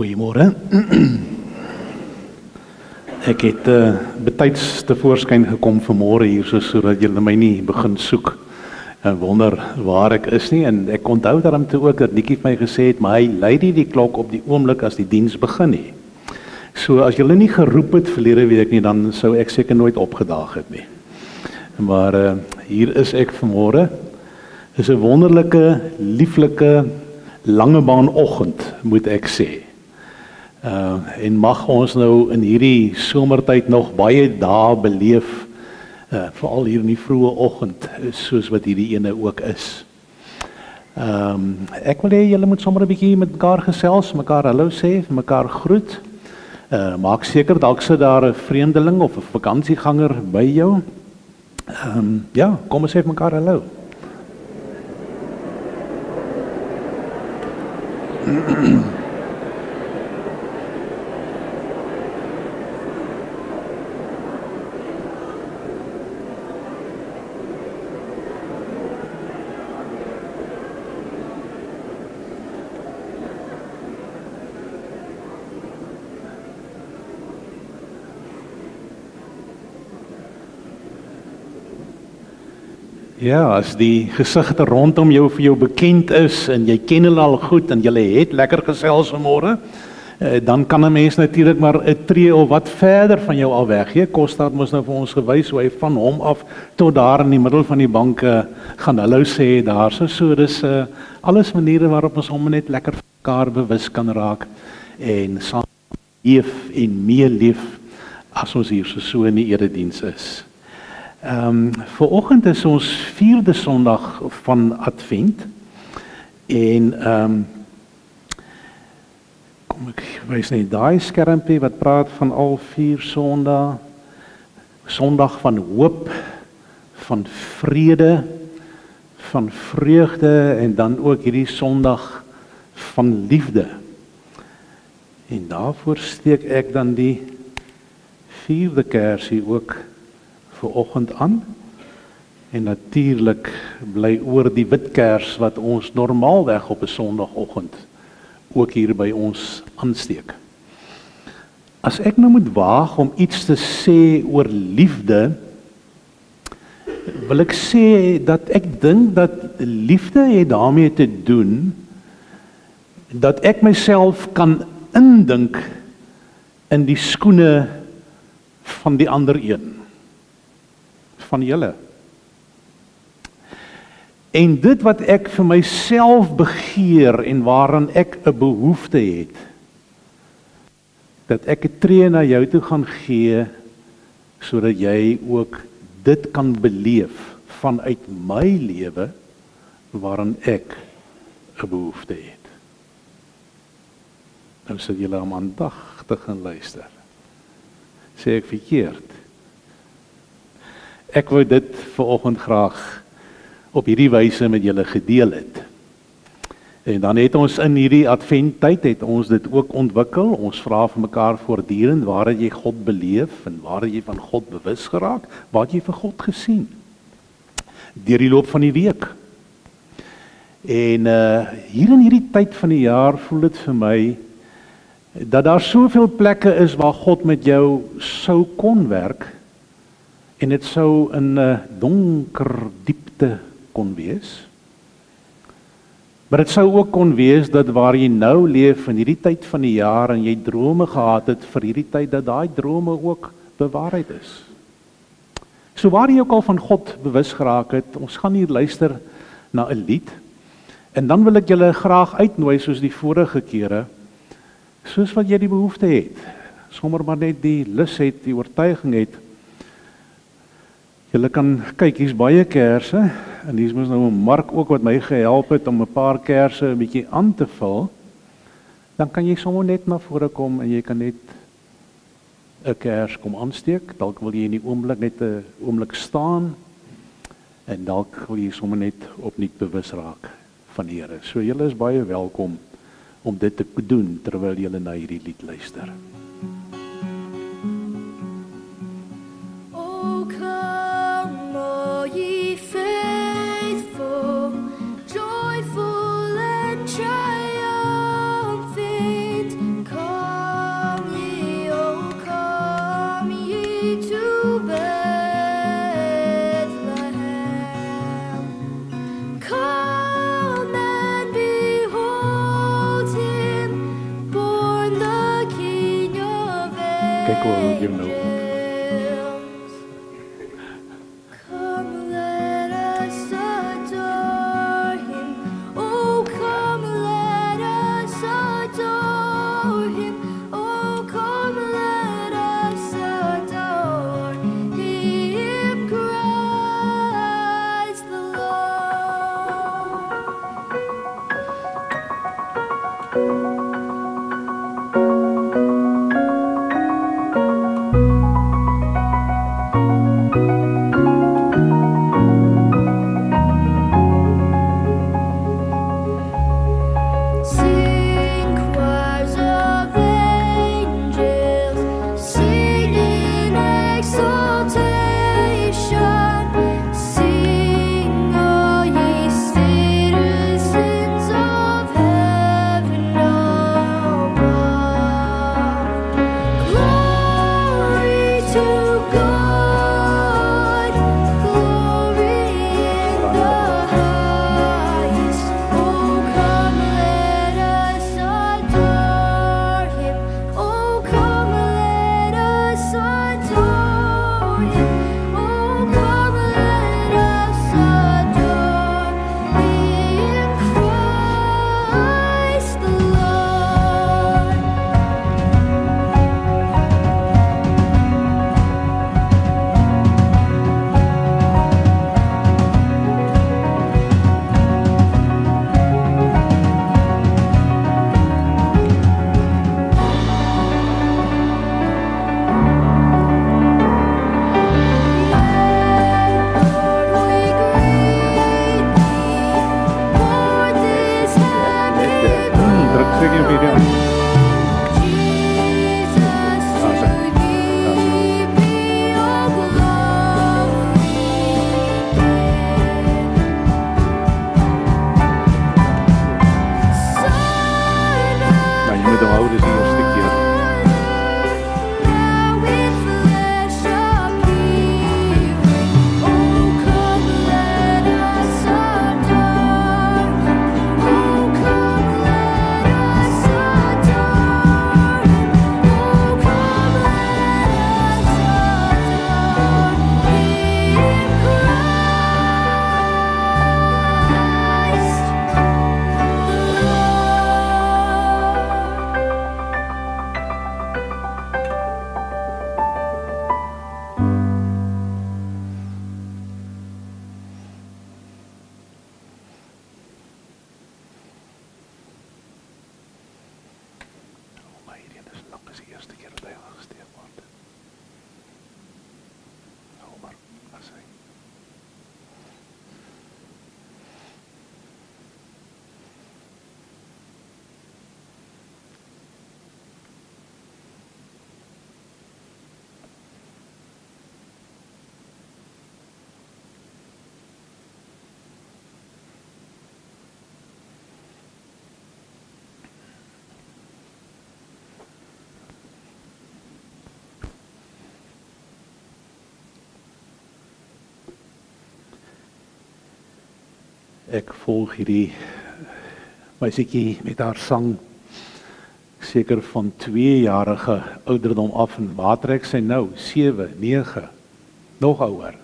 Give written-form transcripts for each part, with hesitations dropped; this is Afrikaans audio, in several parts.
Goeiemôre. Ek het betyds tevoorskyn gekom vanmôre hier sodat julle my nie begin soek en wonder waar ek is nie. En ek onthou daarom toe ook dat Nikkie vir my gesê het, maar hy lei nie die klok op die oomblik as die diens begin nie. So as julle nie geroep het verlede week nie, dan sou ek seker nooit opgedaag het nie. Maar hier is ek vanmôre. Dis 'n wonderlike, lieflike, langebaan-oggend, moet ek sê. En mag ons nou in hierdie somertyd nog baie dae beleef, veral hier in die vroeë oggend, soos wat hierdie ene ook is. Ek wil hê julle moet sommer 'n bietjie met mekaar gesels, mekaar hallo sê, mekaar groet. Maak seker dalk sit daar 'n vreemdeling of 'n vakansieganger by jou. Ja, kom ons sê mekaar hallo. Ja, as die gesigte rondom jou vir jou bekend is en jy ken hulle al goed en julle het lekker gesels vanmôre, dan kan 'n mens natuurlik maar 'n tree of wat verder van jou al weggee. Kostad moes nou vir ons gewys hoe hy van hom af tot daar in die middel van die bank gaan hallo sê daar. So dis alles maniere waarop ons hom net lekker vir mekaar bewus kan raak en saam leef en meeleef as ons hier so in die erediens is. Vanoggend is ons 4de Sondag van Advent en kom ek wys net daai skermpie wat praat van al 4 Sondae. Sondag van hoop, van vrede, van vreugde en dan ook hierdie Sondag van liefde. En daarvoor steek ek dan die 4de kersie ook vanoggend aan. En natuurlik bly oor die wit kers wat ons normaalweg op 'n Sondagoggend ook hier by ons aansteek. As ek nou moet waag om iets te sê oor liefde, wil ek sê dat ek dink dat liefde het daarmee te doen dat ek myself kan indink in die skoene van die ander een, van julle. En dit wat ek vir myself begeer en waaraan ek 'n behoefte het, dat ek 'n tree na jou toe gaan gee, sodat jy ook dit kan beleef vanuit my lewe, waaraan ek 'n behoefte het. Nou sit julle om aandagtig en luister. Sê ek verkeerd? Ek wou dit vanoggend graag op hierdie wyse met julle gedeel het. En dan het ons in hierdie adventtyd het ons dit ook ontwikkel. Ons vra vir mekaar voortdurend, waar het jy God beleef en waar het jy van God bewus geraak? Waar het jy vir God gesien? Deur die loop van die week. En hier in hierdie tyd van die jaar voel dit vir my dat daar soveel plekke is waar God met jou sou kon werk en dit sou in 'n donker diepte kon wees. Maar dit sou ook kon wees dat waar jy nou leef in hierdie tyd van die jaar en jy drome gehad het vir hierdie tyd, dat daai drome ook bewaarheid is. So waar jy ook al van God bewus geraak het, ons gaan hier luister na 'n lied en dan wil ek julle graag uitnooi soos die vorige kere, soos wat jy die behoefte het, sommer maar net die lus het, die oortuiging het. Julle kan kyk, hier's baie kersse en hier's mos nou 'n Mark ook wat my gehelp het om 'n paar kersse 'n bietjie aan te vul. Dan kan jy sommer net na vore kom en jy kan net 'n kers kom aansteek. Dalk wil jy in die oomblik net 'n oomblik staan en dalk wil jy sommer net opnuut bewus raak van die Here. So julle is baie welkom om dit te doen terwyl julle na hierdie lied luister. Oh, come, all ye faithful, joyful and triumphant, come. Michael, you know. Come, let us adore him. Oh, come, let us adore him. Oh, come, let us adore him, Christ the Lord. Sing choirs of angels, sing in exaltation. Sing, all ye citizens of heaven above. Glory to God, glory in the highest. Oh, come, let us adore him. Oh, come, let us adore him. Oh, come, let us adore him, Christ the Lord. Druk seker weer aan. Nou, jy moet onthou dis die eerste keer. Maar hierdie is lank as die eerste keer dat hy aangesteek word. Hou maar, as hy. Ek volg hierdie meisietjie met haar sang seker van 2-jarige ouderdom af en waar trek sy nou? 7, 9, nog ouer.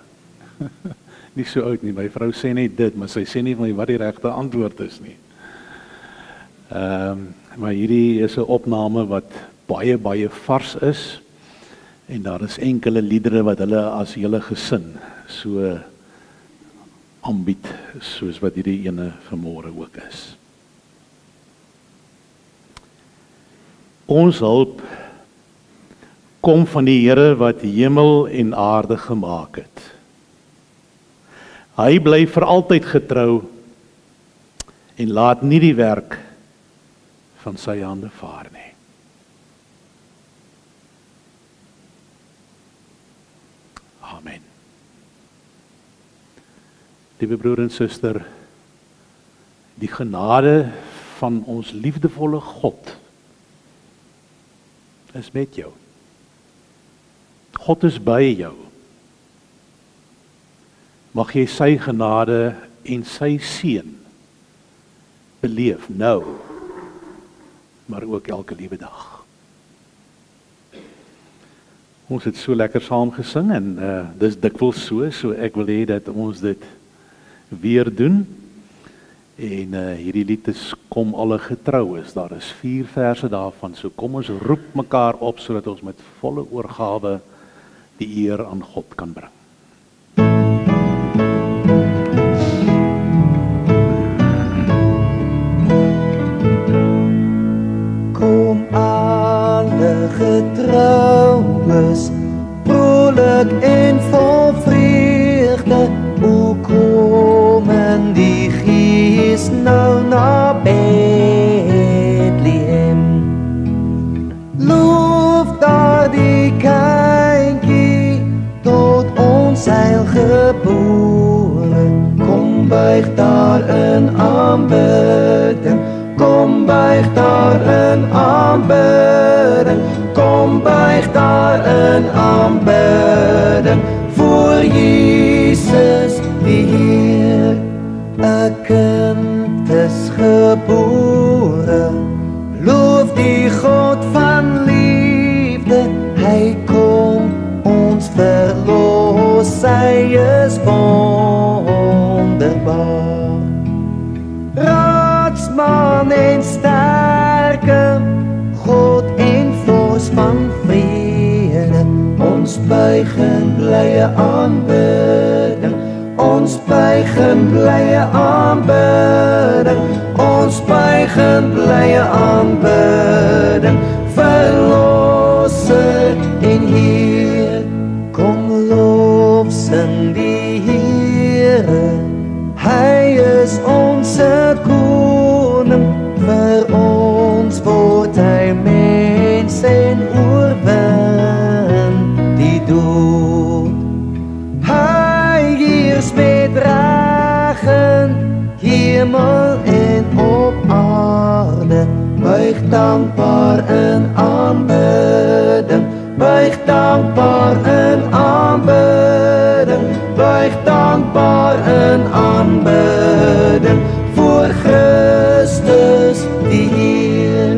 Nie so oud nie, my vrou sê net dit, maar sy sê nie van wat die regte antwoord is nie. Maar hierdie is 'n opname wat baie vars is en daar is enkele liedere wat hulle as hele gesin so aanbied soos wat hierdie ene vanmôre ook is. Ons hulp kom van die Here wat hemel en aarde gemaak het. Hy bly vir altyd getrou en laat nie die werk van sy hande vaar nie. Amen. Liewe broer en suster, die genade van ons liefdevolle God is met jou. God is by jou. Mag jy sy genade en sy seën beleef nou, maar ook elke liewe dag. Ons het so lekker saam gesing en dis dikwels so ek wil hê dat ons dit weer doen. En hierdie lied is kom alle getrou is. Daar is 4 verse daarvan. So kom ons roep mekaar op sodat ons met volle oorgawe die eer aan God kan bring. Kom alle getroues, vrolijk en vol vreugde, o kom in die Gees nou na Bethlehem. Loof daar die kindjie tot ons heil gebore. Kom buig daar in aanbidding, kom buig daar in aanbidding, kom buig daar in aanbidding voor Jesus die Heer. 'n kind is gebore, loof die God van liefde, hy kom ons verlos, hy is wonderbaar. Raadsman en sterke, God en vors van vrede, ons buig in blye aanbidding, ons buig in blye aanbidding, ons buig in blye aanbidding, verlosser en Heer. Kom loof sing die Here, hy is ons koning, vir ons word hy mens en oorwin die dood. Hy heers met regen, hemel en op aarde, buig dankbaar in aanbidding, buig dankbaar in aanbidding, buig dankbaar in aanbidding voor Christus die Heer.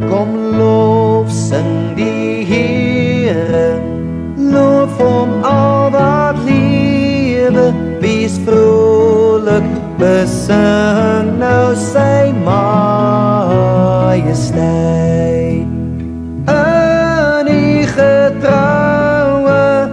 Kom loof sing die Here, loof hom al wat lewe, wees vrolik, besing nou sy majesteit. In die getroue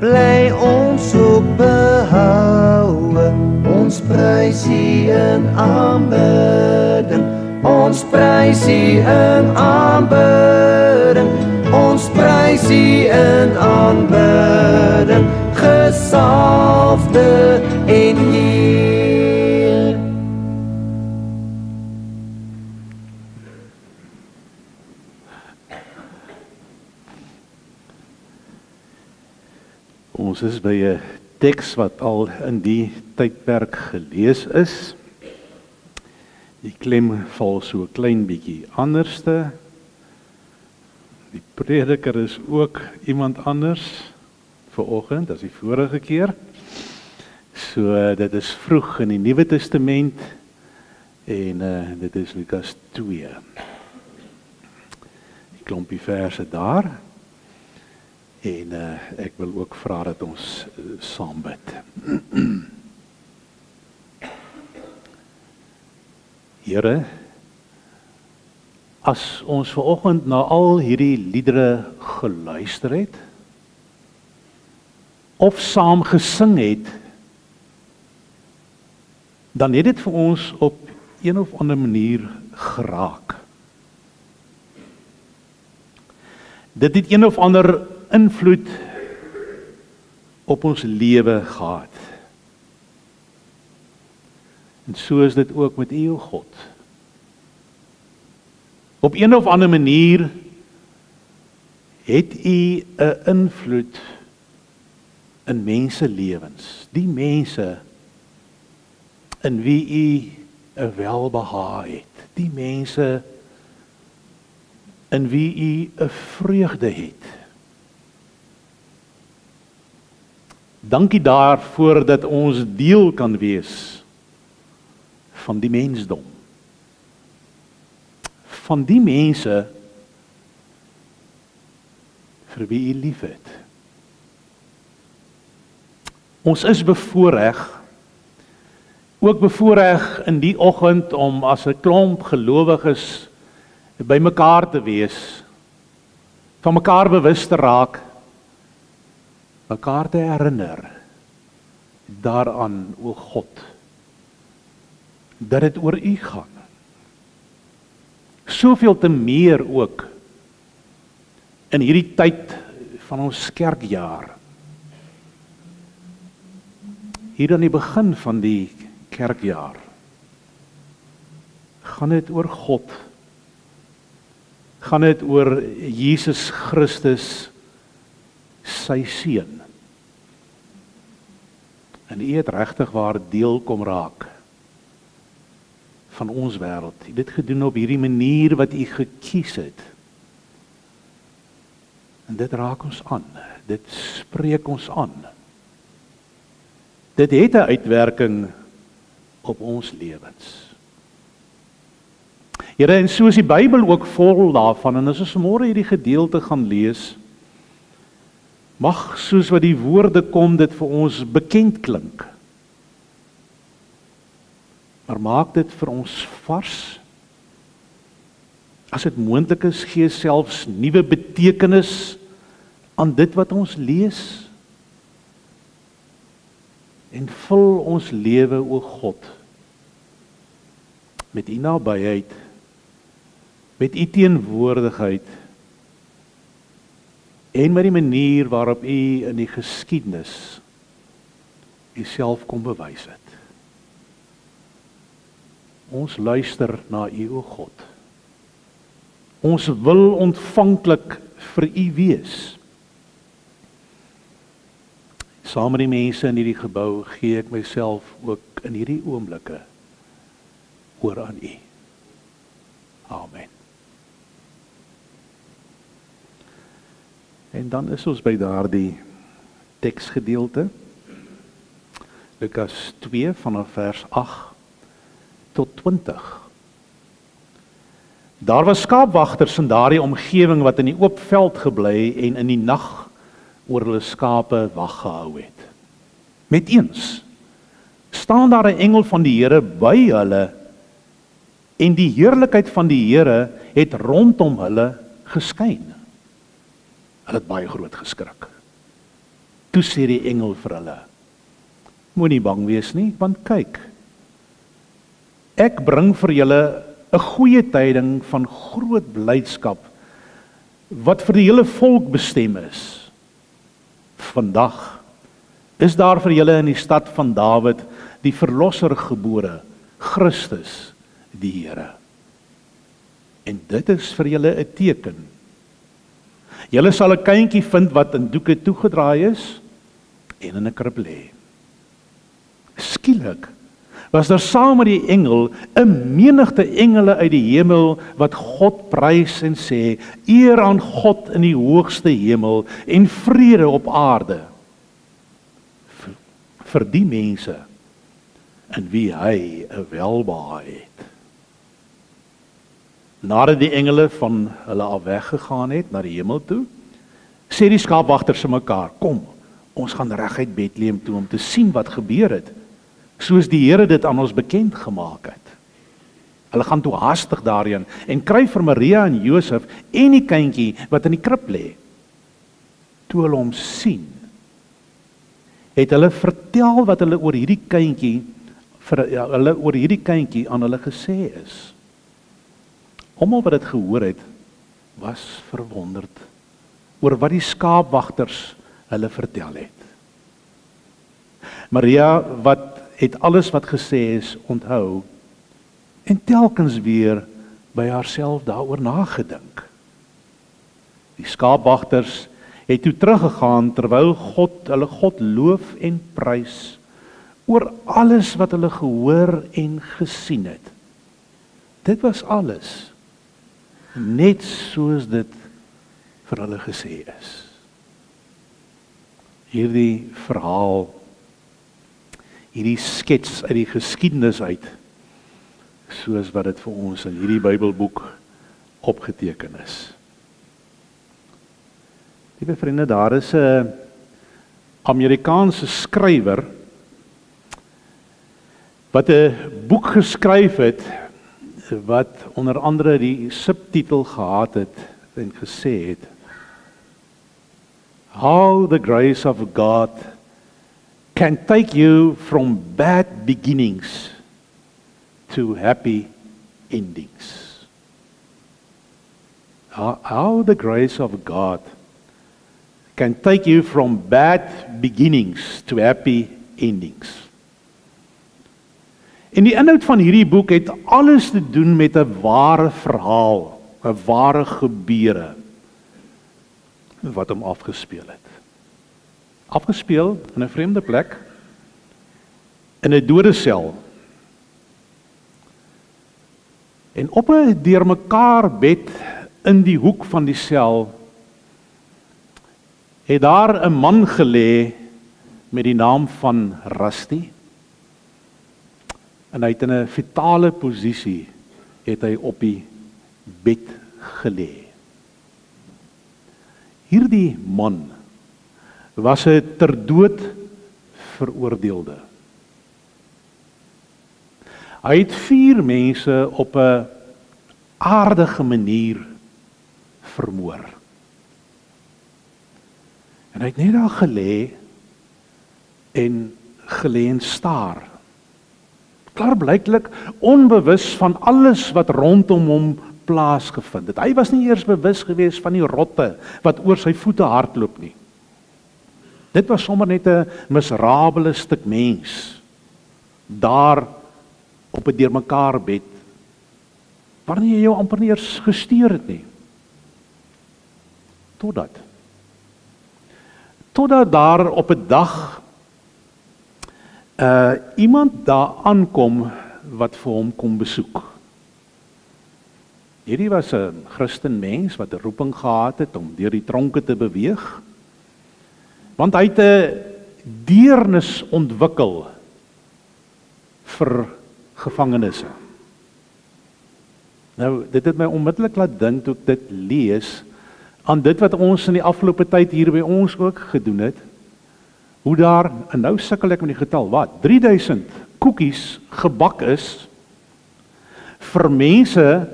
bly ons ook behouwe, ons prys U in aanbidding, ons prys U in aanbidding, ons prys U in aanbidding, gesalfde en Heer. Ons is by 'n teks wat al in die tydperk gelees is. Die klem val so 'n klein bietjie anderste. Die prediker is ook iemand anders vanoggend as die vorige keer. So dit is vroeg in die Nuwe Testament en dit is Lukas 2. Die klompie verse daar. En ek wil ook vra dat ons saam bid. Here, as ons vanoggend na al hierdie liedere geluister het, of saam gesing het, dan het dit vir ons op een of ander manier geraak. Dit het een of ander invloed op ons lewe gehad. En so is dit ook met U, God. Op een of ander manier het U 'n invloed in mense lewens, die mense in wie U 'n welbehae het, die mense in wie U 'n vreugde het. Dankie daarvoor dat ons deel kan wees van die mensdom. Van die mense vir vir wie U liefhet. Ons is bevoorreg, ook bevoorreg in die oggend om as 'n klomp gelowiges by mekaar te wees, van mekaar bewus te raak, mekaar te herinner daaraan, o God, dat dit oor U gaan. Soveel te meer ook in hierdie tyd van ons kerkjaar. Hier aan die begin van die kerkjaar gaan dit oor God. Gaan dit oor Jesus Christus, sy seun. En U het regtig waar deel kom raak van ons wêreld. U het dit gedoen op hierdie manier wat U gekies het. En dit raak ons aan. Dit spreek ons aan. Dit het 'n uitwerking op ons lewens. Here, en so is die Bybel ook vol daarvan, en as ons môre hierdie gedeelte gaan lees, mag soos wat die woorde kom, dit vir ons bekend klink. Maar maak dit vir ons vars. As dit moontlik is, gee selfs nuwe betekenis aan dit wat ons lees. En vul ons lewe, o God, met U nabyheid, met U teenwoordigheid, en met die manier waarop U in die geskiedenis Uself kom bewys het. Ons luister na U, o God. Ons wil ontvanklik vir U wees. Saam met die mense in hierdie gebou gee ek myself ook in hierdie oomblikke oor aan U. Amen. En dan is ons by daardie teksgedeelte. Lukas 2 vanaf vers 8 tot 20. Daar was skaapwagters in daardie omgewing wat in die oop veld gebly en in die nag oor hulle skape wag gehou het. Met eens staan daar 'n engel van die Here by hulle en die heerlikheid van die Here het rondom hulle geskyn. Hulle het baie groot geskrik. Toe sê die engel vir hulle: Moenie bang wees nie, want kyk, ek bring vir julle 'n goeie tyding van groot blydskap wat vir die hele volk bestem is. Vandag is daar vir julle in die stad van Dawid die verlosser gebore, Christus die Here. En dit is vir julle 'n teken. Julle sal 'n kindjie vind wat in doeke toegedraai is en in 'n krib lê. Skielik was daar saam met die engel 'n menigte engele uit die hemel wat God prys en sê: Eer aan God in die hoogste hemel en vrede op aarde vir die mense in wie hy 'n welbehae het. Nadat die engele van hulle al weggegaan het na die hemel toe, sê die skaapwagters vir mekaar: Kom, ons gaan reguit Bethlehem toe om te sien wat gebeur het, soos die Here dit aan ons bekend gemaak het. Hulle gaan toe haastig daarheen en kry vir Maria en Josef en die kindjie wat in die krib lê. Toe hulle hom sien, het hulle vertel wat hulle oor hierdie kindjie aan hulle gesê is. Almal wat dit gehoor het, was verwonderd oor wat die skaapwagters hulle vertel het. Maria het alles wat gesê is onthou en telkens weer by haarself daaroor nagedink. Die skaapwagters het toe teruggegaan terwyl hulle God loof en prys oor alles wat hulle gehoor en gesien het. Dit was alles, net soos dit vir hulle gesê is. Hierdie verhaal, hierdie skets uit die geskiedenis uit, soos wat dit vir ons in hierdie Bybelboek opgeteken is. Liewe vriende, daar is 'n Amerikaanse skrywer wat 'n boek geskryf het wat onder andere die subtitel gehad het en gesê het: How the grace of God can take you from bad beginnings to happy endings. How the grace of God can take you from bad beginnings to happy endings. En die inhoud van hierdie boek het alles te doen met 'n ware verhaal, 'n ware gebeure wat hom afgespeel het. Afgespeel in 'n vreemde plek, in 'n dodesel. En op 'n deurmekaar bed in die hoek van die sel het daar 'n man gelê met die naam van Rusty. En hy het in 'n fetale posisie het hy op die bed gelê. Hierdie man was 'n ter dood veroordeelde. Hy het 4 mense op 'n aardige manier vermoor. En hy het net daar gelê en staar. Klaarblyklik onbewus van alles wat rondom hom plaasgevind het. Hy was nie eers bewus gewees van die rotte wat oor sy voete hardloop nie. Dit was sommer net 'n miserabele stuk mens daar op 'n deurmekaar bed waarin jy jou amper nie eers gesteer het nie. Totdat daar op 'n dag iemand daar aankom wat vir hom kom besoek. Hierdie was 'n Christen mens wat 'n roeping gehad het om deur die tronke te beweeg, want hy het 'n deernis ontwikkel vir gevangenes. Nou, dit het my onmiddellik laat dink toe ek dit lees aan dit wat ons in die afgelope tyd hier by ons ook gedoen het. Hoe daar, en nou sukkel ek met die getal, wat? 3000 koekies gebak is vir mense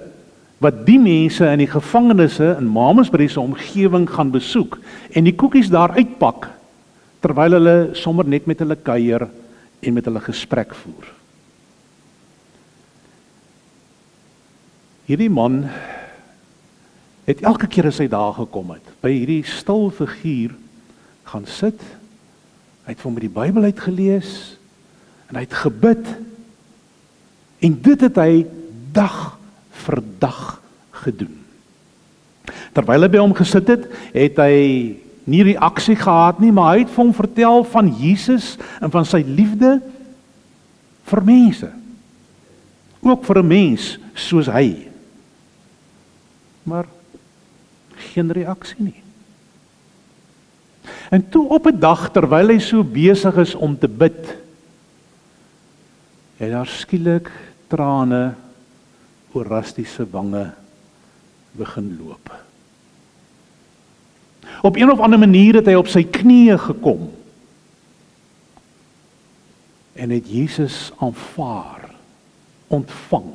wat die mense in die gevangenisse in Mamasbury se omgewing gaan besoek en die koekies daar uitpak terwyl hulle sommer net met hulle kuier en met hulle gesprek voer. Hierdie man het elke keer as hy daar gekom het, by hierdie stil figuur gaan sit. Hy het vir hom die Bybel uitgelees en hy het gebid. En dit het hy dag vir dag gedoen. Terwyl hy by hom gesit het, het hy nie reaksie gehad nie, maar hy het vir hom vertel van Jesus en van sy liefde vir mense. Ook vir 'n mens soos hy. Maar geen reaksie nie. En toe op 'n dag, terwyl hy so besig is om te bid, het daar skielik trane oor Rusty se wange begin loop. Op een of ander manier het hy op sy knieë gekom en het Jesus aanvaar, ontvang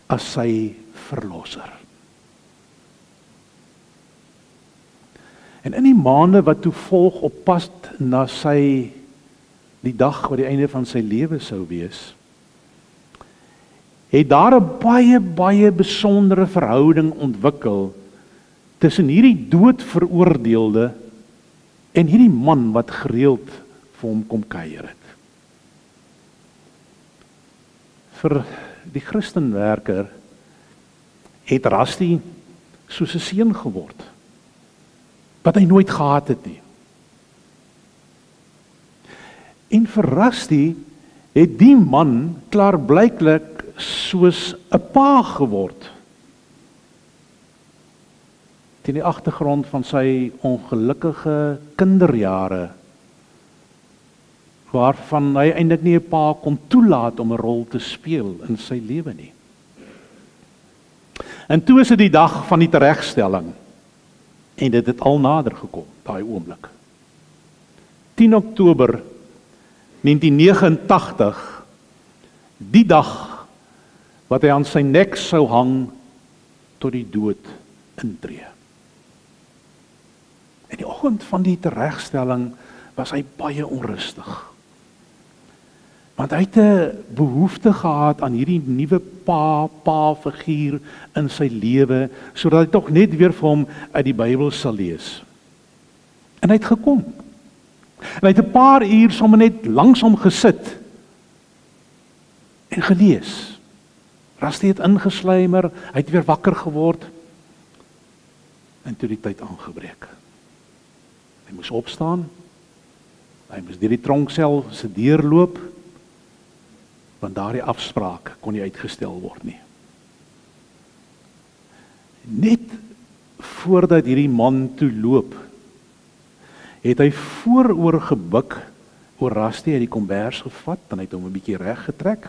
as sy verlosser. En in die maande wat toe volg op pad na die dag wat die einde van sy lewe sou wees, het daar 'n baie besondere verhouding ontwikkel tussen hierdie doodveroordeelde en hierdie man wat gereeld vir hom kom kuier het. Vir die Christenwerker het Rusty soos 'n seun geword, wat hy nooit gehad het nie. En vir Rusty het die man klaarblyklik soos 'n pa geword, teen die agtergrond van sy ongelukkige kinderjare, waarvan hy eintlik nie 'n pa kon toelaat om 'n rol te speel in sy lewe nie. En toe is dit die dag van die teregstelling. En dit het al nader gekom, daai oomblik. 10 Oktober 1989, die dag wat hy aan sy nek sou hang tot die dood intree. En die oggend van die teregstelling was hy baie onrustig. Want hy het 'n behoefte gehad aan hierdie nuwe pa-figuur in sy lewe, sodat hy tog net weer vir hom uit die Bybel sal lees. En hy het gekom. En hy het 'n paar uur sommer net langs hom gesit en gelees. Rusty het ingesluimer, hy het weer wakker geword en toe die tyd aangebreek. Hy moes opstaan, hy moes deur die tronksel se deur loop, want daardie afspraak kon nie uitgestel word nie. Net voordat hierdie man toe loop, het hy vooroor gebuk oor Rusty uit die kombers gevat, en hy het hom 'n bietjie reg getrek,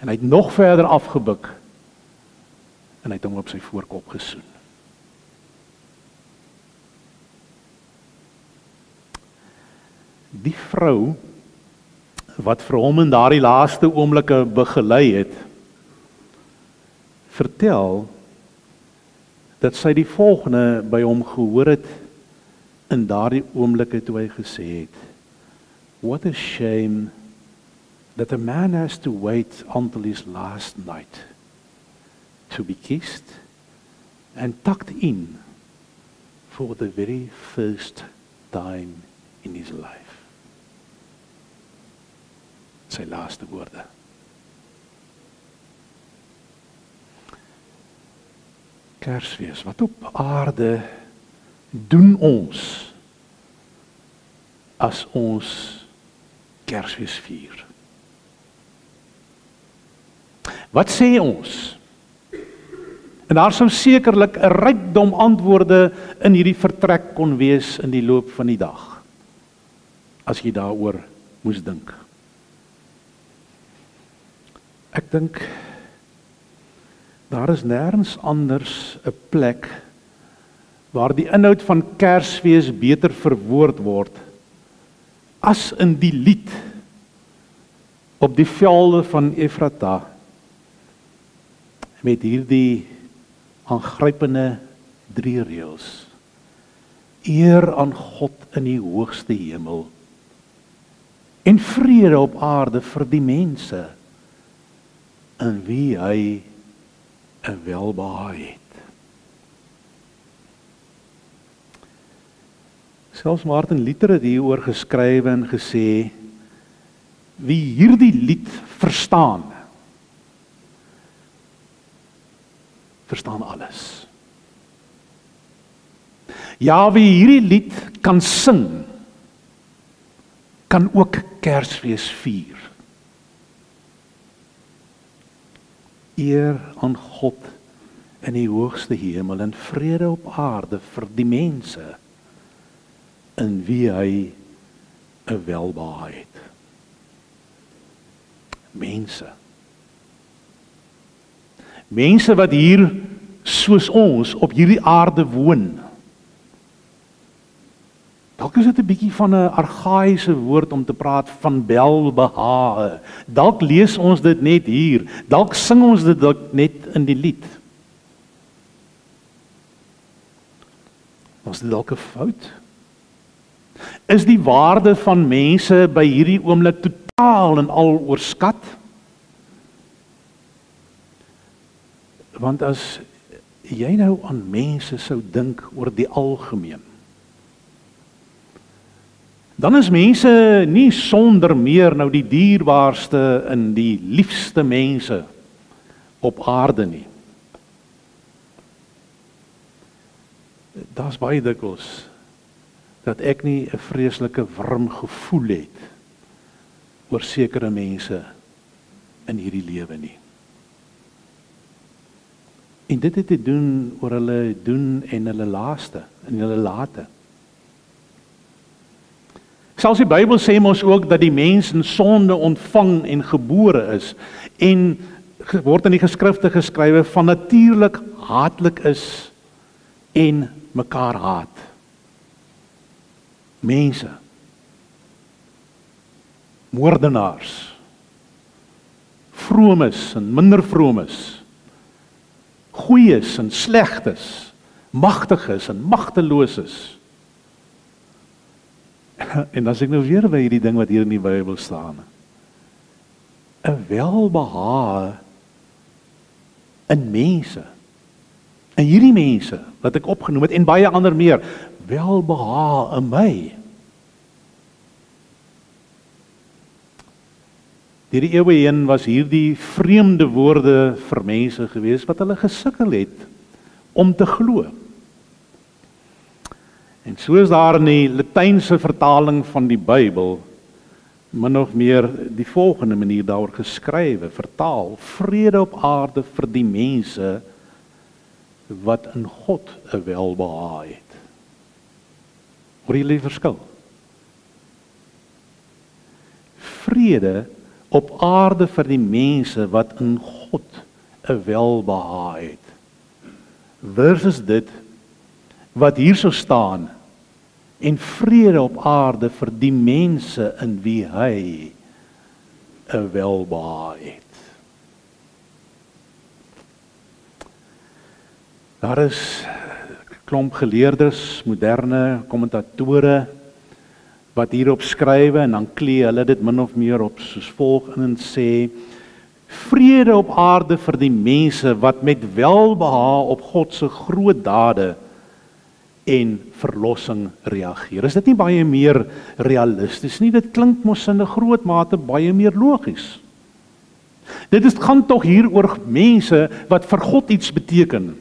en hy het nog verder afgebuk, en hy het hom op sy voorkop gesoen. Die vrou wat vir hom in daardie laaste oomblikke begelei het, vertel dat sy die volgende by hom gehoor het in daardie oomblikke toe hy gesê het: "What a shame that a man has to wait until his last night to be kissed and tucked in for the very first time in his life." Sy laaste woorde. Kersfees, wat op aarde doen ons as ons Kersfees vier? Wat sê ons? En daar sou sekerlik 'n rykdom antwoorde in hierdie vertrek kon wees in die loop van die dag, as jy daaroor moes dink. Ek dink, daar is nêrens anders 'n plek waar die inhoud van Kersfees beter verwoord word as in die lied op die velde van Efrata, met hierdie aangrypende 3 reëls. Eer aan God in die hoogste hemel en vrede op aarde vir die mense in wie hy 'n welbehae het. Selfs Martin Luther het hieroor geskrywe en gesê: wie hierdie lied verstaan alles. Ja, wie hierdie lied kan sing, kan ook Kersfees vier. Eer aan God in die hoogste hemel en vrede op aarde vir die mense in wie hy 'n welbehae het. Mense wat hier soos ons op hierdie aarde woon. Dalk is dit 'n bietjie van 'n argaïese woord om te praat van welbehae. Dalk lees ons dit net hier. Dalk sing ons dit net in die lied. Was dit dalk 'n fout? Is die waarde van mense by hierdie oomblik totaal en al oorskat? Want as jy nou aan mense sou dink oor die algemeen, dan is mense nie sonder meer nou die dierbaarste en die liefste mense op aarde nie. Daar's baie dikwels dat ek nie 'n vreeslike warm gevoel het oor sekere mense in hierdie lewe nie. En dit het te doen oor hulle doen en hulle laaste en hulle late. Selfs die Bybel sê mos ook dat die mens in sonde ontvang en gebore is en word in die geskrifte geskrywe van natuurlik haatlik is en mekaar haat. Mense, moordenaars, vromes en minder vromes, goeies en slegtes, magtiges en magteloses. En as ek nou weer by hierdie ding wat hier in die Bybel staan, 'n welbehae in mense, en hierdie mense wat ek opgenoem het en baie ander meer, welbehae in my. Deur die eeue heen was hierdie vreemde woorde vir mense gewees wat hulle gesukkel het om te glo. En soos daar in die Latynse vertaling van die Bybel min of meer die volgende manier daaroor geskrywe, vertaal, vrede op aarde vir die mense wat in God 'n welbehae het. Hoor julle die verskil? Vrede op aarde vir die mense wat in God 'n welbehae het. Versus dit wat hier so staan, en vrede op aarde vir die mense in wie hy 'n welbehae het. Daar is 'n klomp geleerdes, moderne kommentatore wat hierop skrywe en dan klee hulle dit min of meer op soos volg in en sê: vrede op aarde vir die mense wat met welbehae op God se groot dade en verlossing reageer. Is dit nie baie meer realisties nie? Dit klink mos in 'n groot mate baie meer logies. Gaan tog hier oor mense wat vir God iets beteken.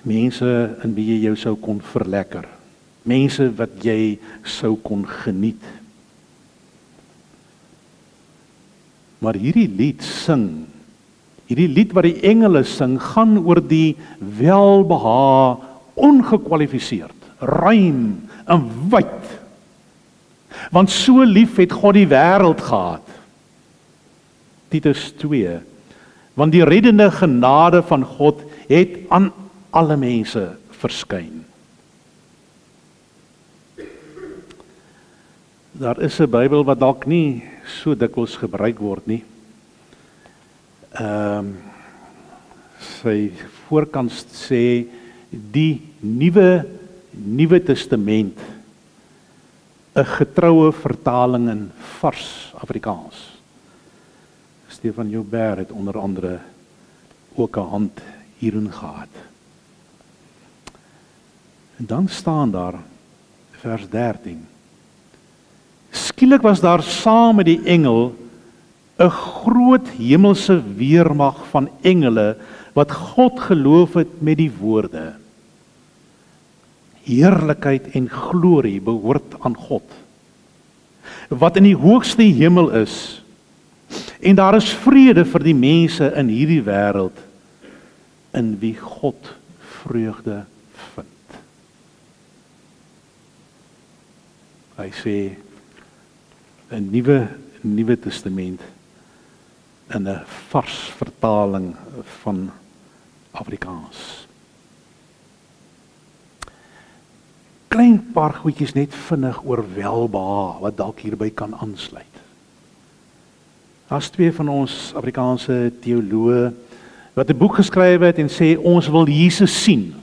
Mense in wie jy jou sou kon verlekker. Mense wat jy sou kon geniet. Maar hierdie lied sing, hierdie lied wat die engele sing, gaan oor die welbehae, ongekwalifiseerd, ruim en wyd. Want so lief het God die wêreld gehad. Titus 2. Want die reddende genade van God het aan alle mense verskyn. Daar is 'n Bybel wat dalk nie so dikwels gebruik word nie. Sy voorkant sê die Nuwe Testament, 'n getroue vertaling in vars Afrikaans. Stefan Joubert het onder andere ook 'n hand hierin gehad. En dan staan daar vers 13. Skielik was daar saam met die engel 'n groot hemelse weermag van engele wat God geloof het met die woorde: heerlikheid en glorie behoort aan God, wat in die hoogste hemel is, en daar is vrede vir die mense in hierdie wêreld, in wie God vreugde vind. Hy sê 'n nuwe testament in 'n vars vertaling van Afrikaans. Klein paar goedjies net vinnig oor welbehae wat dalk hierby kan aansluit. Daar's twee van ons Afrikaanse teoloë wat 'n boek geskrywe het en sê ons wil Jesus sien.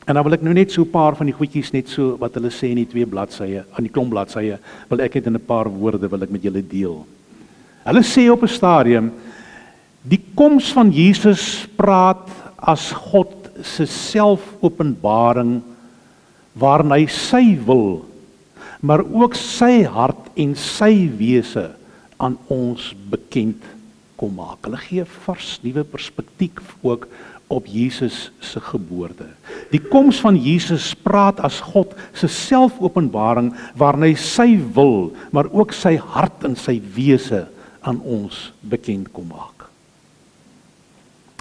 En dan wil ek nou net so 'n paar van die goedjies net so wat hulle sê in die 2 bladsye, aan die klomp bladsye, wil ek net in 'n paar woorde wil ek met julle deel. Hulle sê op 'n stadium die koms van Jesus praat as God se selfopenbaring waarin hy sy wil, maar ook sy hart en sy wese aan ons bekend kom maak. Hulle gee 'n vars nuwe perspektief ook op Jesus se geboorte. Die koms van Jesus praat as God se selfopenbaring waarin hy sy wil, maar ook sy hart en sy wese aan ons bekend kom maak.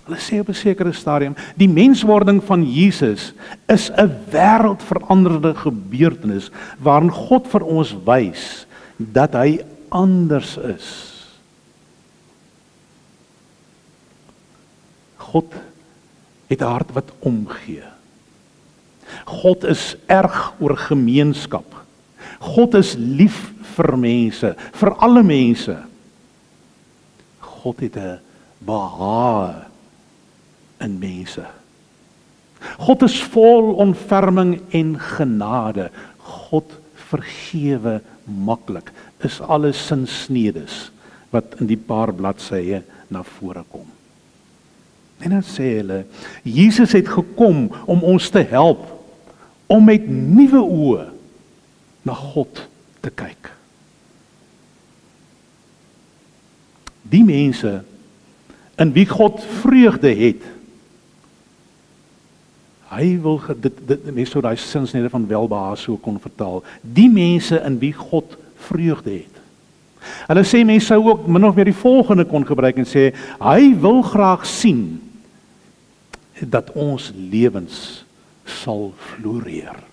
Hulle sê op 'n sekere stadium, die menswording van Jesus is 'n wêreldveranderende gebeurtenis waarin God vir ons wys dat hy anders is. God het 'n hart wat omgee. God is erg oor gemeenskap. God is lief vir mense, vir alle mense. God het 'n behae in mense. God is vol ontferming en genade. God vergewe maklik. Is alles sinsnedes wat in die paar bladsye na vore kom. En dan sê hulle, Jesus het gekom om ons te help, om met nuwe oë na God te kyk. Die mense in wie God vreugde het, hy wil dit mense sou daai sinsnede van welbehae so kon vertaal. Die mense in wie God vreugde het. Hulle sê mense sou ook min of meer die volgende kon gebruik en sê, hy wil graag sien dat ons lewens sal floreer.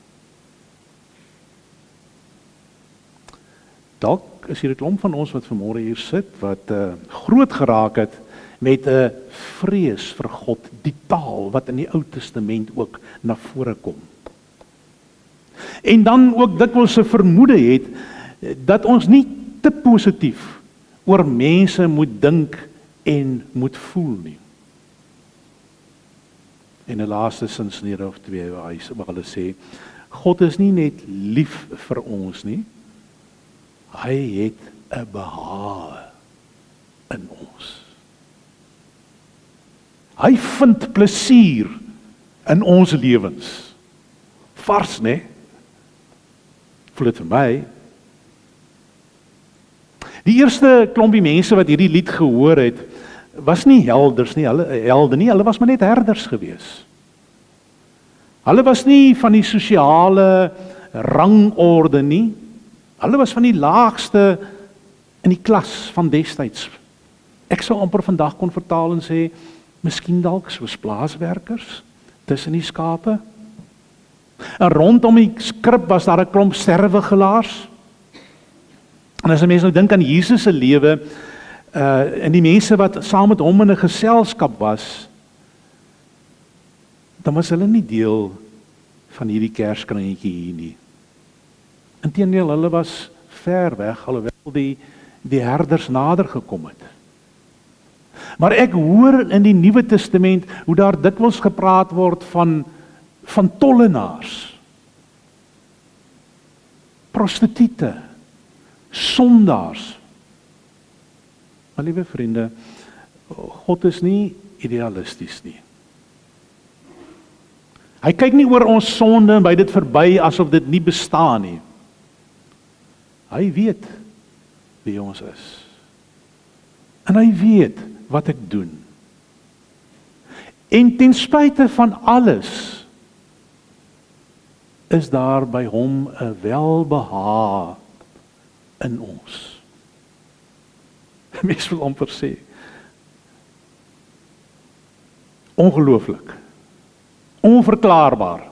Dalk is hier 'n klomp van ons wat vanmôre hier sit wat groot geraak het met 'n vrees vir God, die taal wat in die Ou Testament ook na vore kom. En dan ook dikwels 'n vermoede het dat ons nie te positief oor mense moet dink en moet voel nie. En 'n laaste sinsnede of twee waar hulle sê, God is nie net lief vir ons nie, hy het 'n behae in ons. Hy vind plesier in ons lewens. Vars, né? Voel dit vir my. Die eerste klompie mense wat hierdie lied gehoor het, was nie helde nie, hulle was maar net herders gewees. Hulle was nie van die sosiale rangorde nie. Hulle was van die laagste in die klas van destyds. Ek sou amper vandag kon vertaal en sê, miskien dalk soos plaaswerkers tussen die skape. En rondom die skrip was daar 'n klomp sterwegelaars. En as 'n mens nou dink aan Jesus se lewe, en die mense wat saam met hom in 'n geselskap was, dan was hulle nie deel van hierdie kerskringetjie hier nie. Inteendeel, hulle was ver weg, alhoewel die herders nader gekom het. Maar ek hoor in die Nuwe Testament hoe daar dikwels gepraat word van tollenaars, prostituie, sondaars. Maar liewe vriende, God is nie idealisties nie. Hy kyk nie oor ons sonde en by dit verby asof dit nie bestaan nie. Hy weet wie ons is. En hy weet wat ek doen. En ten spyte van alles is daar by hom 'n welbehae in ons. Mens wil amper sê, ongelooflik, onverklaarbaar,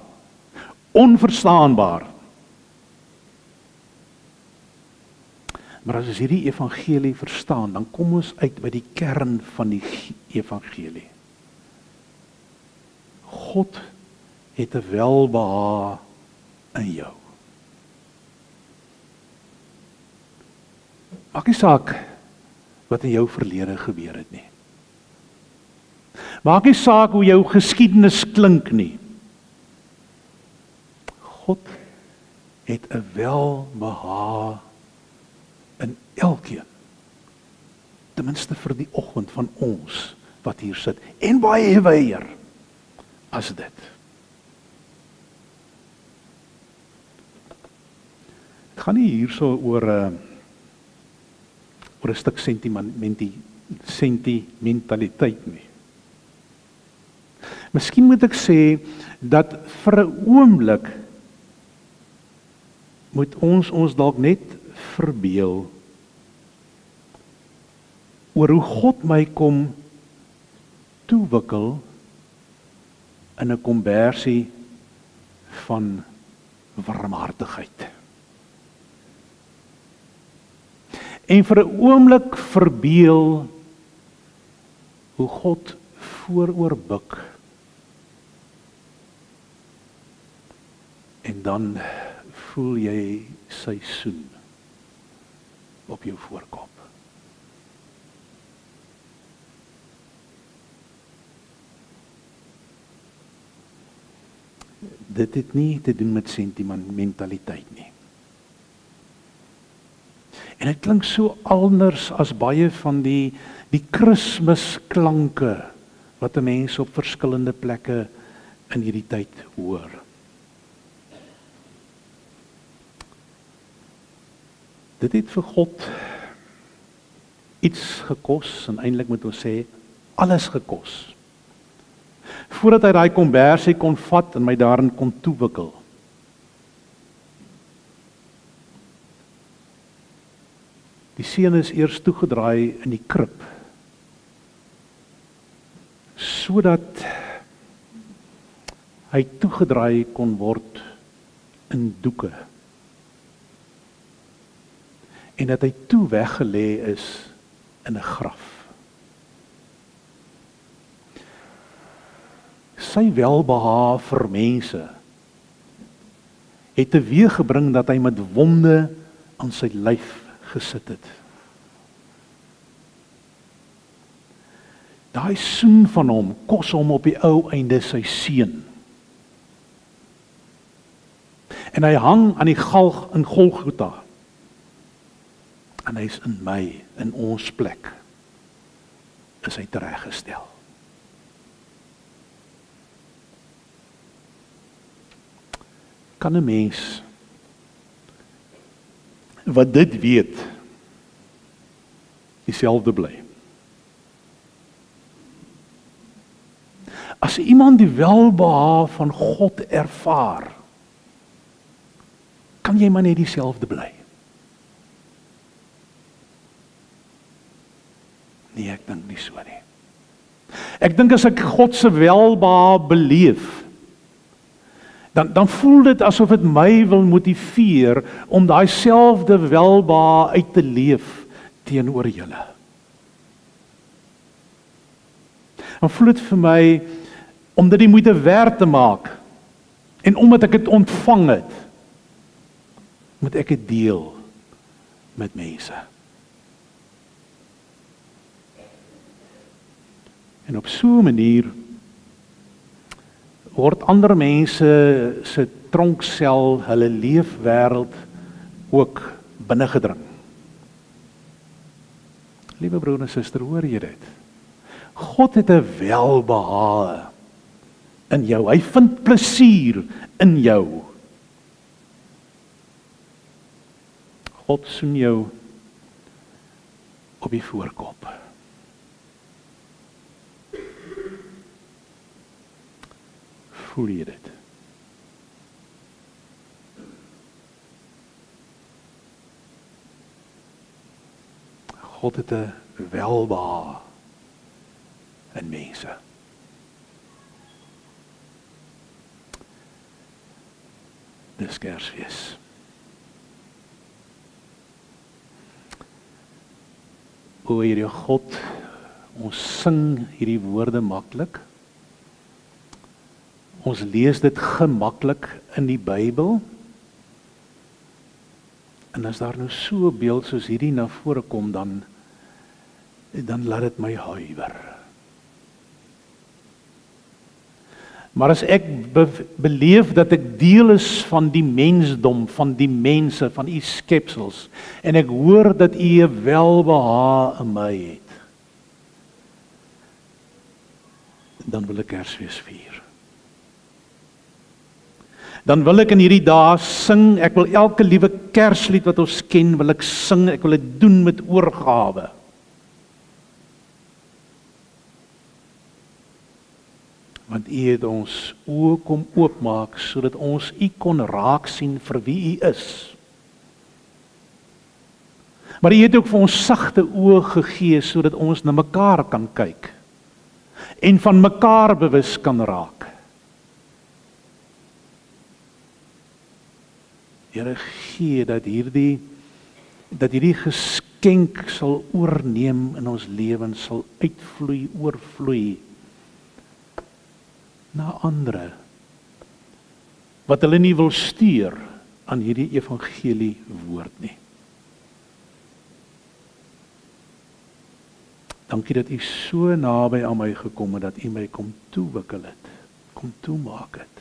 onverstaanbaar. Maar as ons hierdie evangelie verstaan, dan kom ons uit by die kern van die evangelie. God het 'n welbehae in jou. Maak nie saak wat in jou verlede gebeur het nie. Maak nie saak hoe jou geskiedenis klink nie. God het 'n welbehae in elkeen. Ten minste vir die oggend van ons wat hier sit. En baie weier as dit. Het gaan nie hierso oor 'n stuk sentimentaliteit nie. Miskien moet ek sê dat vir 'n oomblik moet ons dalk net verbeel oor hoe God my kom toewikkel in 'n kombersie van warmhartigheid. En vir 'n oomblik verbeel hoe God vooroor buk en dan voel jy sy soen op jou voorkop. Dit het nie te doen met sentimentaliteit nie. En dit klink so anders as baie van die Kersmisklanke wat 'n mens op verskillende plekke in hierdie tyd hoor. Dit het vir God iets gekos, en eintlik moet ons sê, alles gekos. Voordat hy daai kombersie kon vat en my daarin kon toewikkel. Die seun is eers toegedraai in die krib, sodat hy toegedraai kon word in doeke. En dat hy toe weggelê is in 'n graf. Sy welbehae vir mense het teweeggebring dat hy met wonde aan sy lyf gesit het. Daai soen van hom kos hom op die ou einde sy seun. En hy hang aan die galg in Golgotha. En hy is in my, in ons plek, is hy tereggestel. Kan 'n mens wat dit weet, dieselfde bly? As iemand die welbehae van God ervaar, kan jy maar net dieselfde bly? Nee, ek dink nie so nie. Ek dink as ek God se welbehae beleef, dan voel dit asof dit my wil motiveer om daai selfde welbehae uit te leef teenoor julle. Dan voel dit vir my om dit die moeite werd te maak en omdat ek dit ontvang het, moet ek dit deel met mense. En op so 'n manier word ander mense se tronksel, hulle leefwêreld ook binnengedring. Liewe broer en suster, hoor jy dit? God het 'n welbehae in jou. Hy vind plesier in jou. God soen jou op die voorkop. Voel jy dit? God het 'n welbehae in mense. Dis Kersfees. O Here God, ons sing hierdie woorde maklik. Ons lees dit gemaklik in die Bybel. En as daar nou so 'n beeld soos hierdie na vore kom, dan laat dit my huiwer. Maar as ek beleef dat ek deel is van die mensdom, van die mense, van u skepsels, en ek hoor dat u 'n welbehae in my het, dan wil ek Kersfees vier. Dan wil ek in hierdie dae sing, ek wil elke liewe Kerslied wat ons ken, wil ek sing, ek wil dit doen met oorgawe. Want u het ons oë kom oopmaak, sodat ons u kon raak sien vir wie u is. Maar u het ook vir ons sagte oë gegee, sodat ons na mekaar kan kyk, en van mekaar bewus kan raak. Here, gee dat hierdie geskenk sal oorneem in ons lewens, sal uitvloei, oorvloei, na ander wat hulle nie wil stuur aan hierdie evangelie woord nie. Dankie dat U so naby aan my gekom het, dat U my kom toewikkel het, kom toemaak het.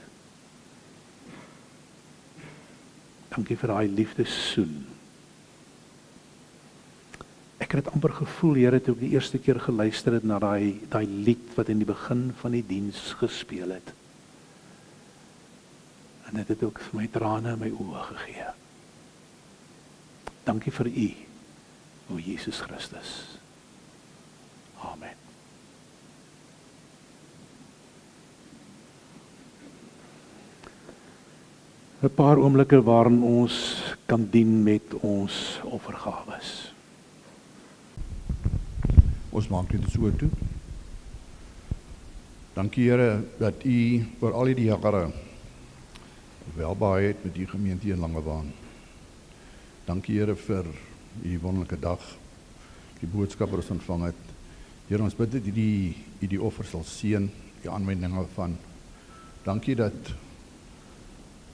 Dankie vir daai liefdessoen. Ek het dit amper gevoel, Here, toe ek die eerste keer geluister het na daai lied wat in die begin van die diens gespeel het. En dit het ook vir my trane in my oë gegee. Dankie vir U, o Jesus Christus. Amen. Een paar oomblikke waarin ons kan dien met ons offergawes. Ons maak dit so toe. Dankie Here dat U oor al die jare welbehae het met die gemeente in Langebaan. Dankie Here vir die wonderlike dag, die boodskap wat ons ontvang het. Here, ons bid dat U die offer sal seën, die aanwendinge van. Dankie dat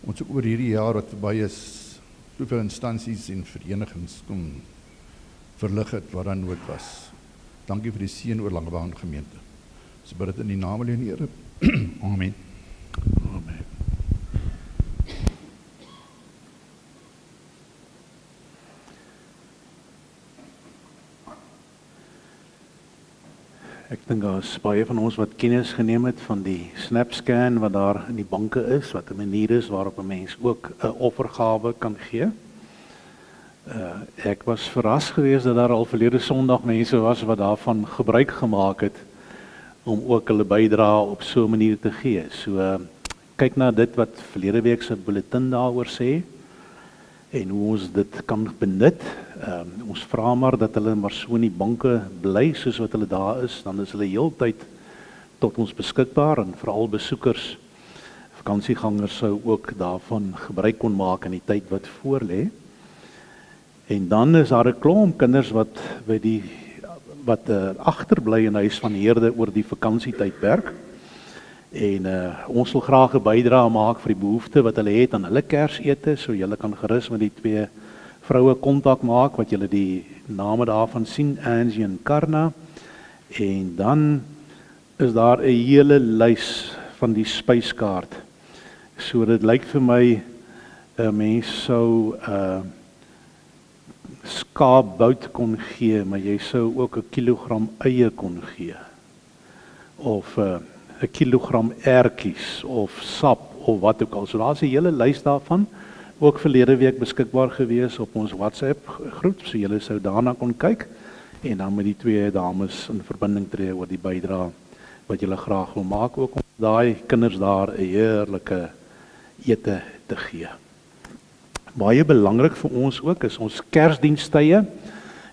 ons oor hierdie jaar wat verby is, soveel instansies en verenigings kon verlig het wat dan nood was. Dankie vir die seën oor Langebaan gemeente. Ons bid dit in die naam van die Here. Amen. Amen. Ek dink daar is baie van ons wat kennis geneem het van die SnapScan wat daar in die banke is, wat 'n manier is waarop 'n mens ook 'n offergawe kan gee. Ek was verras geweest dat daar al verlede Sondag mense was wat daarvan gebruik gemaak het om ook hulle bydrae op so 'n manier te gee. So kyk na dit wat verlede week se bulletin daaroor sê en hoe ons dit kan benut. Ons vra maar dat hulle maar so in die banke bly soos wat hulle daar is, dan is hulle heeltyd tot ons beskikbaar en veral besoekers, vakansiegangers sou ook daarvan gebruik kon maak in die tyd wat voorlê. En dan is daar 'n klomp kinders wat agterbly in huis van Heerde oor die vakansietydperk. En ons wil graag 'n bydrae maak vir die behoefte wat hulle het aan hulle Kersete, so julle kan gerus met die twee vroue kontak maak wat julle die name daarvan sien, Angie en Karna. En dan is daar 'n hele lys van die spyskaart. So dit lyk vir my 'n mens sou skaapbout kon gee, maar jy sou ook 'n kilogram eie kon gee. Of 'n kilogram ertjies of sap of wat ook al. So daar's 'n hele lys daarvan, ook verlede week beskikbaar gewees op ons WhatsApp groep, so julle sou daarna kon kyk en dan met die twee dames in verbinding tree oor die bydrae wat julle graag wil maak, ook om daai kinders daar 'n heerlike ete te gee. Baie belangrik vir ons ook is ons Kersdienstye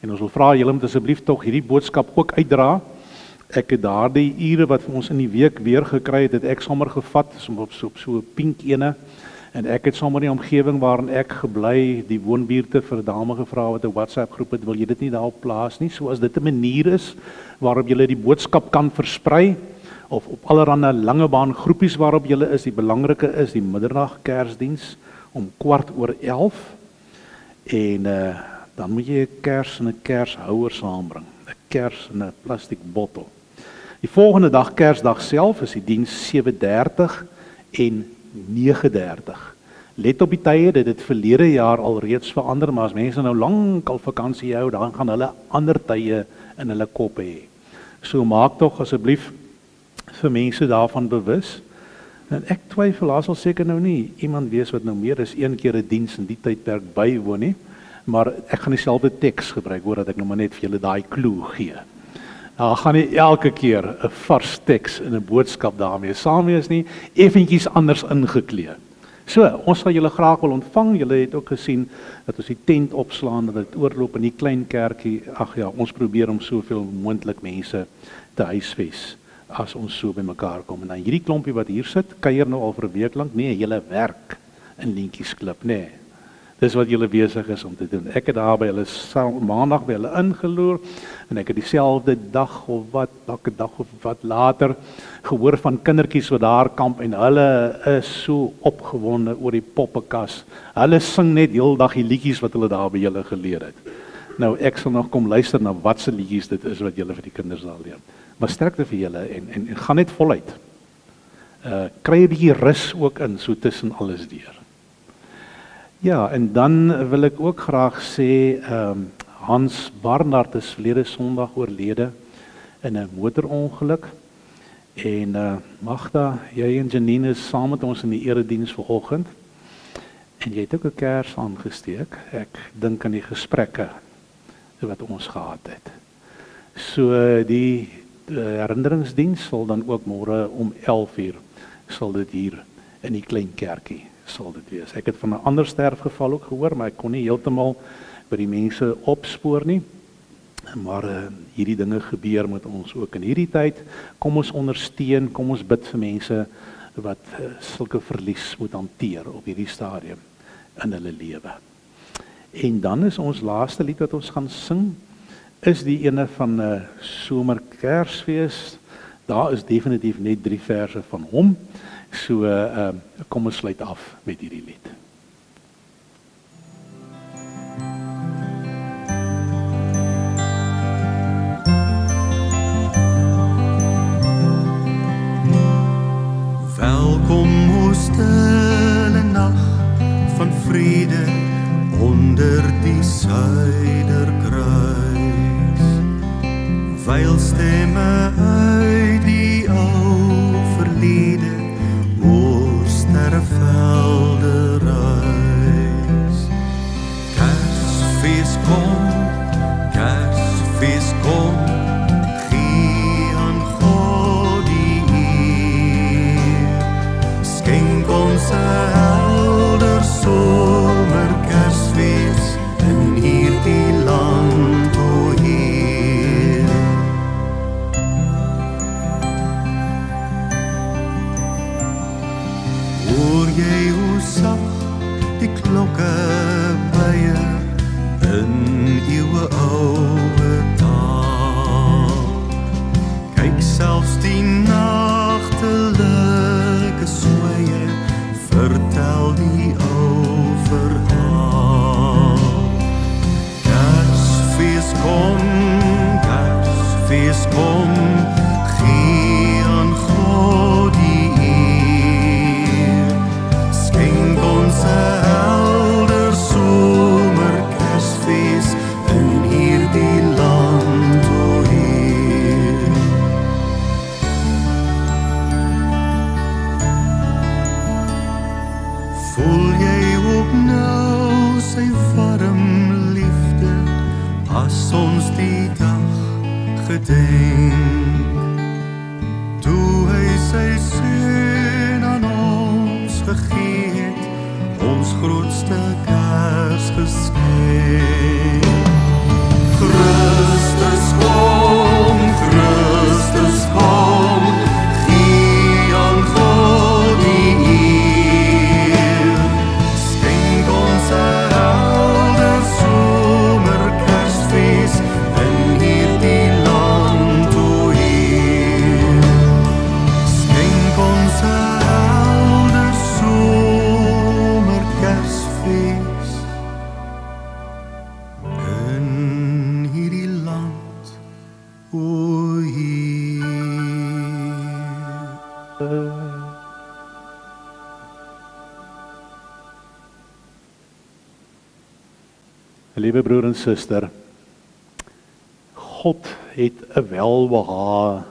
en ons wil vra julle om asseblief tog hierdie boodskap ook uitdra. Ek het daardie ure wat vir ons in die week weer gekry het, ek sommer gevat op so 'n pink ene en ek het sommer die omgewing waarin ek gebly, die woonbuurte vir 'n dame gevra wat 'n WhatsApp groep het, wil jy dit nie daarop plaas nie, so as dit 'n manier is waarop julle die boodskap kan versprei of op allerlei Langebaan groepies waarop julle is. Die belangrike is die middernag Kersdiens om 11:15 en dan moet jy 'n kers en 'n kershouer saambring, 'n kers en 'n plastiek bottel. Die volgende dag, Kersdag self, is die diens 7:30 en 9:30. Let op die tye, dit het verlede jaar al reeds verander, maar as mense nou lank al vakansie hou, dan gaan hulle ander tye in hulle koppe hê. So maak tog asseblief vir mense daarvan bewus. En ek twyfel, daar sal seker nou nie iemand wees wat nou meer as een keer 'n diens in die tydperk bywoon nie, maar ek gaan dieselfde teks gebruik, hoor, dat ek nou maar net vir julle daai klou gee. Nou gaan nie elke keer 'n vars teks en 'n boodskap daarmee saam wees nie, effentjies anders ingeklee. So, ons sal julle graag wil ontvang. Julle het ook gesien dat ons die tent opslaan, dat dit oorloop in die klein kerkie. Ag ja, ons probeer om soveel moontlik mense te huisves as ons so by mekaar kom. En dan hierdie klompie wat hier sit, kuier nou al vir 'n week lank. Nee, julle werk in Lentjiesklip, nee. Dis wat julle besig is om te doen. Ek het daar by hulle maandag by hulle ingeloer en ek het dieselfde dag of elke dag of wat later gehoor van kindertjies wat daar kamp en hulle is so opgewonde oor die poppekas. Hulle sing net heeldag die liedjies wat hulle daar by julle geleer het. Nou ek sal nog kom luister na wat se liedjies dit is wat julle vir die kinders daar leer. Maar sterkte vir julle en gaan net voluit. Kry 'n bietjie rus ook in so tussen alles deur. Ja, en dan wil ek ook graag sê Hans Barnard is verlede Sondag oorlede in 'n motorongeluk. En Magda, jy en Janine is saam met ons in die erediens vanoggend. En jy het ook 'n kers aangesteek. Ek dink aan die gesprekke wat ons gehad het. So die herinneringsdiens sal dan ook môre om 11:00 sal dit hier in die klein kerkie sal dit wees. Ek het van 'n ander sterfgeval ook gehoor, maar ek kon nie heeltemal by die mense opspoor nie. Maar hierdie dinge gebeur met ons ook in hierdie tyd. Kom ons ondersteun, kom ons bid vir mense wat sulke verlies moet hanteer op hierdie stadium in hulle lewe. En dan is ons laaste lied wat ons gaan sing, is die ene van Somerkersfees. Daar is definitief net 3 verse van hom. So kom ons sluit af met hierdie lied. Welkom o stille nag van vrede onder die suiderkruis. Wyl stemme uit die ou verlede oor sterrevelde reis. Kersfees kom, gee aan God die eer. Skenk ons 'n helder somerkersfees in hierdie land, o Heer. Hoor jy hoe sag die klokke beier in eeuwe oude taal? Kyk selfs die nagtelike sweye vertel die ou verhaal. Kersfees kom, gee aan God die eer. Skenk ons 'n helder somerkersfees in hierdie land, o Heer. Voel jy ook nou sy warm liefde as ons die dag gedenk, toe hy sy seun aan ons gegee het, ons grootste Kersgeskenk. Christus kom, gee aan God die eer. Skenk ons 'n helder somerkersfees in hierdie land, o Heer. Skenk ons 'n helder somerkersfees in hierdie land, o Heer. Liewe broer en suster, God het 'n welbehae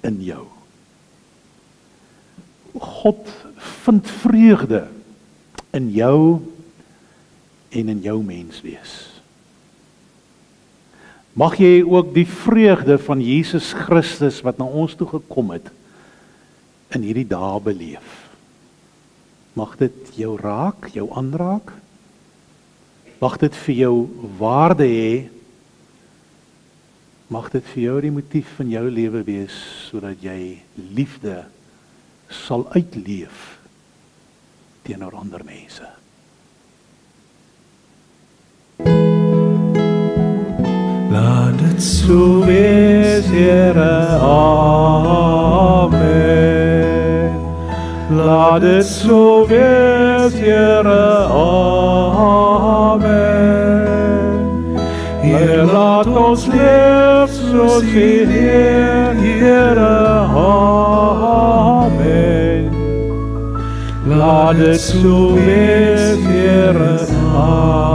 in jou. God vind vreugde in jou en in jou menswees. Mag jy ook die vreugde van Jesus Christus wat na ons toe gekom het in hierdie dae beleef. Mag dit jou raak, jou aanraak. Mag dit vir jou waarde hê. Mag dit vir jou die motief van jou lewe wees sodat jy liefde sal uitleef teenoor ander mense. dit so wees, Here, amen. Laat dit so wees, Here, amen. Here, laat ons leef soos U leer, Here, amen. Laat dit so wees, Here, amen.